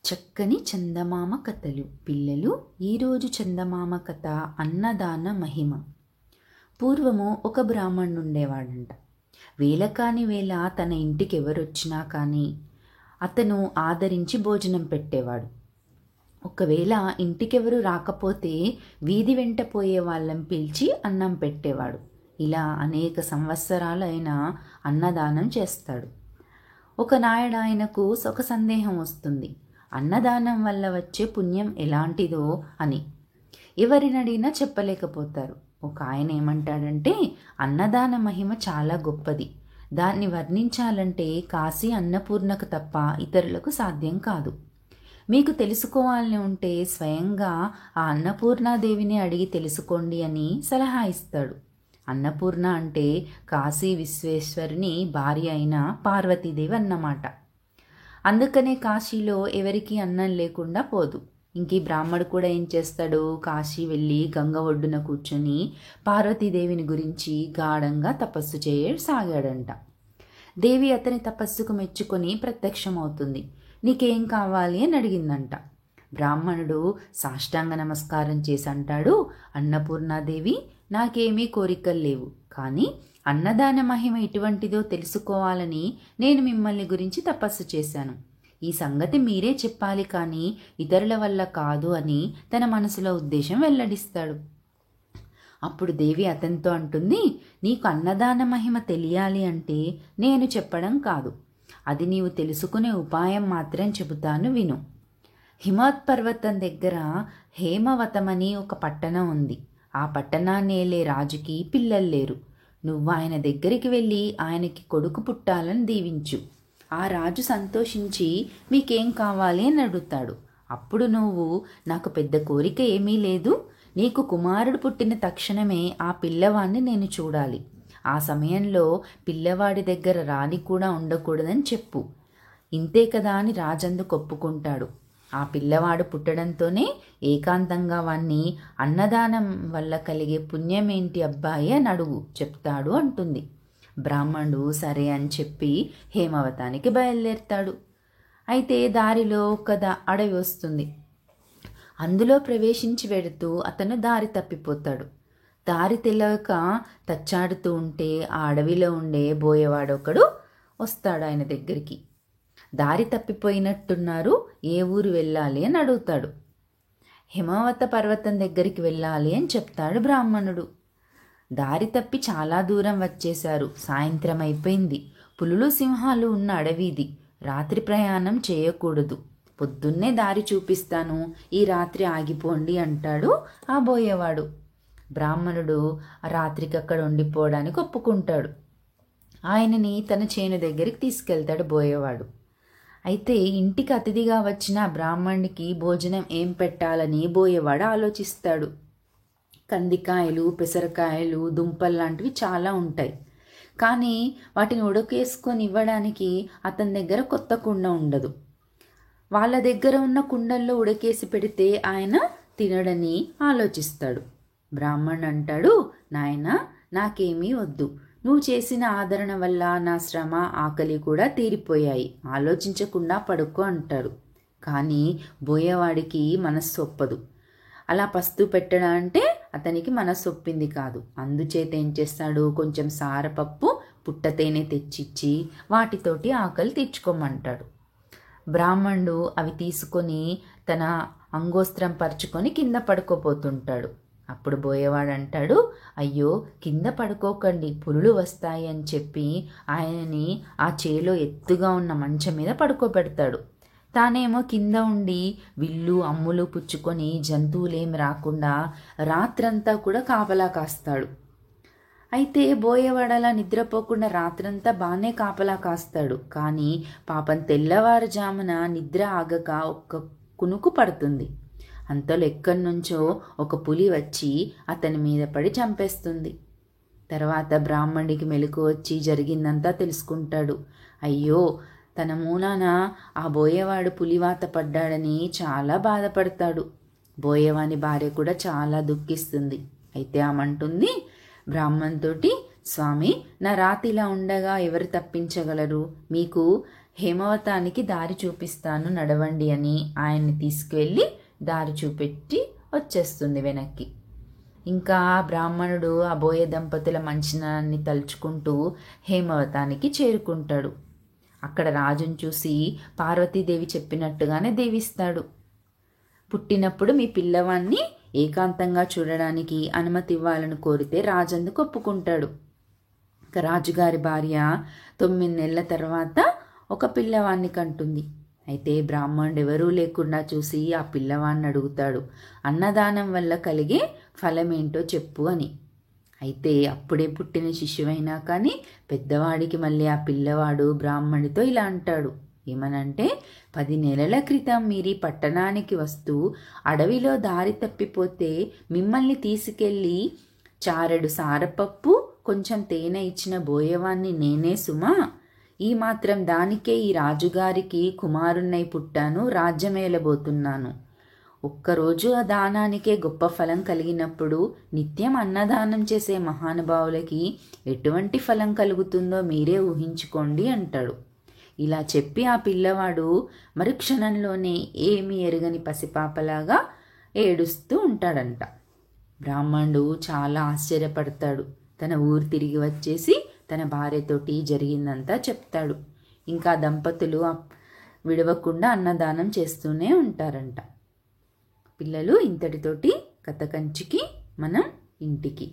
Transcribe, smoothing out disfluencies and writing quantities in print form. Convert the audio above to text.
చక్కని చందమామ కథలు. పిల్లలు, ఈరోజు చందమామ కథ అన్నదాన మహిమ. పూర్వము ఒక బ్రాహ్మణుడు ఉండేవాడంట. వేళ కాని వేళ తన ఇంటికి ఎవరొచ్చినా కానీ అతను ఆదరించి భోజనం పెట్టేవాడు. ఒకవేళ ఇంటికెవరు రాకపోతే వీధి వెంట పోయే వాళ్ళని పిలిచి అన్నం పెట్టేవాడు. ఇలా అనేక సంవత్సరాలు ఆయన అన్నదానం చేస్తాడు. ఒకనాడు ఆయనకు ఒక సందేహం వస్తుంది. అన్నదానం వల్ల వచ్చే పుణ్యం ఎలాంటిదో అని. ఎవరినడిగినా చెప్పలేకపోతారు. ఒక ఆయన ఏమంటాడంటే, అన్నదాన మహిమ చాలా గొప్పది. దాన్ని వర్ణించాలంటే కాశీ అన్నపూర్ణకు తప్ప ఇతరులకు సాధ్యం కాదు. మీకు తెలుసుకోవాలని ఉంటే స్వయంగా ఆ అన్నపూర్ణాదేవిని అడిగి తెలుసుకోండి అని సలహా ఇస్తాడు. అన్నపూర్ణ అంటే కాశీ విశ్వేశ్వరుని భార్య అయిన పార్వతీదేవి అన్నమాట. అందుకనే కాశీలో ఎవరికి అన్నం లేకుండా పోదు. ఇంక ఈ బ్రాహ్మడు కూడా ఏం చేస్తాడు, కాశీ వెళ్ళి గంగ ఒడ్డున కూర్చొని పార్వతీదేవిని గురించి గాఢంగా తపస్సు చేయసాగాడంట. దేవి అతని తపస్సుకు మెచ్చుకొని ప్రత్యక్షమవుతుంది. నీకేం కావాలి అని అడిగిందంట. బ్రాహ్మణుడు సాష్టాంగ నమస్కారం చేసి అంటాడు, అన్నపూర్ణాదేవి, నాకేమీ కోరికలు లేవు, కానీ అన్నదాన మహిమ ఎటువంటిదో తెలుసుకోవాలని నేను మిమ్మల్ని గురించి తపస్సు చేశాను. ఈ సంగతి మీరే చెప్పాలి కానీ ఇతరుల వల్ల కాదు అని తన మనసులో ఉద్దేశం వెల్లడిస్తాడు. అప్పుడు దేవి అతనితో అంటుంది, నీకు అన్నదాన మహిమ తెలియాలి అంటే నేను చెప్పడం కాదు, అది నీవు తెలుసుకునే ఉపాయం మాత్రం చెబుతాను, విను. హిమవత్ పర్వతం దగ్గర హేమవతమని ఒక పట్టణం ఉంది. ఆ పట్టణాన్ని ఏలే రాజుకి పిల్లలు లేరు. నువ్వు ఆయన దగ్గరికి వెళ్ళి ఆయనకి కొడుకు పుట్టాలని దీవించు. ఆ రాజు సంతోషించి మీకేం కావాలి అని అడుగుతాడు. అప్పుడు నువ్వు, నాకు పెద్ద కోరిక ఏమీ లేదు, నీకు కుమారుడు పుట్టిన తక్షణమే ఆ పిల్లవాడిని నేను చూడాలి. ఆ సమయంలో పిల్లవాడి దగ్గర రాణి కూడా ఉండకూడదని చెప్పు. ఇంతే కదా అని రాజందుకు ఒప్పుకుంటాడు. ఆ పిల్లవాడు పుట్టడంతోనే ఏకాంతంగా వాణ్ణి అన్నదానం వల్ల కలిగే పుణ్యమేంటి అబ్బాయి అని అడుగు, చెప్తాడు అంటుంది. బ్రాహ్మణుడు సరే అని చెప్పి హేమవతానికి బయలుదేరుతాడు. అయితే దారిలో ఒక అడవి వస్తుంది. అందులో ప్రవేశించి వెడుతూ అతను దారి తప్పిపోతాడు. దారి తెలియక తచ్చాడుతూ ఉంటే ఆ అడవిలో ఉండే బోయేవాడొకడు వస్తాడు ఆయన దగ్గరికి. దారి తప్పిపోయినట్టున్నారు, ఏ ఊరు వెళ్ళాలి అని అడుగుతాడు. హిమవత పర్వతం దగ్గరికి వెళ్ళాలి అని చెప్తాడు బ్రాహ్మణుడు. దారి తప్పి చాలా దూరం వచ్చేశారు. సాయంత్రం అయిపోయింది. పులులు సింహాలు ఉన్న అడవిది. రాత్రి ప్రయాణం చేయకూడదు. పొద్దున్నే దారి చూపిస్తాను, ఈ రాత్రి ఆగిపోండి అంటాడు ఆ బోయేవాడు. బ్రాహ్మణుడు ఆ రాత్రికి అక్కడ ఉండిపోవడానికి ఒప్పుకుంటాడు. ఆయనని తన చేను దగ్గరికి తీసుకెళ్తాడు బోయేవాడు. అయితే ఇంటికి అతిథిగా వచ్చిన బ్రాహ్మణుడికి భోజనం ఏం పెట్టాలని బోయేవాడు ఆలోచిస్తాడు. కందికాయలు, పెసరకాయలు, దుంపలు లాంటివి చాలా ఉంటాయి. కానీ వాటిని ఉడకేసుకొని ఇవ్వడానికి అతని దగ్గర కొత్త కుండ ఉండదు. వాళ్ళ దగ్గర ఉన్న కుండల్లో ఉడకేసి పెడితే ఆయన తినడని ఆలోచిస్తాడు. బ్రాహ్మణుడు అంటాడు, నాయనా, నాకేమీ వద్దు. నువ్వు చేసిన ఆదరణ వల్ల నా శ్రమ, ఆకలి కూడా తీరిపోయాయి. ఆలోచించకుండా పడుకో అంటాడు. కానీ బోయేవాడికి మనస్సు ఒప్పదు. అలా పస్తు పెట్టడం అంటే అతనికి మనస్సు ఒప్పింది కాదు. అందుచేత ఏం చేస్తాడు, కొంచెం సారపప్పు, పుట్టతేనె తెచ్చిచ్చి వాటితోటి ఆకలి తీర్చుకోమంటాడు. బ్రాహ్మణుడు అవి తీసుకొని తన అంగోస్త్రం పరుచుకొని కింద పడుకోపోతుంటాడు. అప్పుడు బోయేవాడు అంటాడు, అయ్యో, కింద పడుకోకండి, పులులు వస్తాయి అని చెప్పి ఆయనని ఆ చేలో ఎత్తుగా ఉన్న మంచం మీద పడుకోబెడతాడు. తానేమో కింద ఉండి విల్లు, అమ్ములు పుచ్చుకొని జంతువులేం రాకుండా రాత్రంతా కూడా కాపలా కాస్తాడు. అయితే బోయేవాడు అలా నిద్రపోకుండా రాత్రంతా బాగానే కాపలా కాస్తాడు. కానీ పాపం తెల్లవారుజామున నిద్ర ఆగక ఒక్క కునుకు పడుతుంది. అంతలో ఎక్కడి నుంచో ఒక పులి వచ్చి అతని మీద పడి చంపేస్తుంది. తర్వాత బ్రాహ్మణుడికి మెలకు వచ్చి జరిగిందంతా తెలుసుకుంటాడు. అయ్యో, తన మూలాన ఆ బోయేవాడు పులివాత పడ్డాడని చాలా బాధపడతాడు. బోయేవాని భార్య కూడా చాలా దుఃఖిస్తుంది. అయితే ఆమంటుంది బ్రాహ్మణుతోటి, స్వామి, నా రాతి ఇలా ఉండగా ఎవరు తప్పించగలరు? మీకు హేమవతానికి దారి చూపిస్తాను నడవండి అని ఆయన్ని తీసుకువెళ్ళి దారి చూపెట్టి వచ్చేస్తుంది వెనక్కి. ఇంకా బ్రాహ్మణుడు ఆ బోయ దంపతుల మంచినాన్ని తలుచుకుంటూ హేమవతానికి చేరుకుంటాడు. అక్కడ రాజును చూసి పార్వతీదేవి చెప్పినట్టుగానే దీవిస్తాడు. పుట్టినప్పుడు మీ పిల్లవాన్ని ఏకాంతంగా చూడడానికి అనుమతి ఇవ్వాలని కోరితే రాజందుకు ఒప్పుకుంటాడు. ఇక రాజుగారి భార్య 9 నెలల తర్వాత ఒక పిల్లవాన్ని కంటుంది. అయితే బ్రాహ్మణుడు ఎవరూ లేకుండా చూసి ఆ పిల్లవాడిని అడుగుతాడు, అన్నదానం వల్ల కలిగే ఫలమేంటో చెప్పు అని. అయితే అప్పుడే పుట్టిన శిశువైనా కానీ పెద్దవాడికి మళ్ళీ ఆ పిల్లవాడు బ్రాహ్మణుడితో ఇలా అంటాడు, ఏమనంటే 10 నెలల క్రితం మీరీ పట్టణానికి వస్తూ అడవిలో దారి తప్పిపోతే మిమ్మల్ని తీసుకెళ్ళి చారెడు సారపప్పు కొంచెం తేనె ఇచ్చిన బోయవాన్ని నేనే సుమా. ఈ మాత్రం దానికే ఈ రాజుగారికి కుమారున్నై పుట్టాను, రాజ్యమేలబోతున్నాను. ఒక్కరోజు ఆ దానానికే గొప్ప ఫలం కలిగినప్పుడు నిత్యం అన్నదానం చేసే మహానుభావులకి ఎటువంటి ఫలం కలుగుతుందో మీరే ఊహించుకోండి అంటాడు. ఇలా చెప్పి ఆ పిల్లవాడు మరుక్షణంలోనే ఏమీ ఎరగని పసిపాపలాగా ఏడుస్తూ ఉంటాడంట. బ్రాహ్మణుడు చాలా ఆశ్చర్యపడతాడు. తన ఊరు తిరిగి వచ్చేసి తన భార్యతోటి జరిగిందంతా చెప్తాడు. ఇంకా దంపతులు విడవకుండా అన్నదానం చేస్తూనే ఉంటారంట. పిల్లలు, ఇంతటితోటి కథ కంచికి మనం ఇంటికి.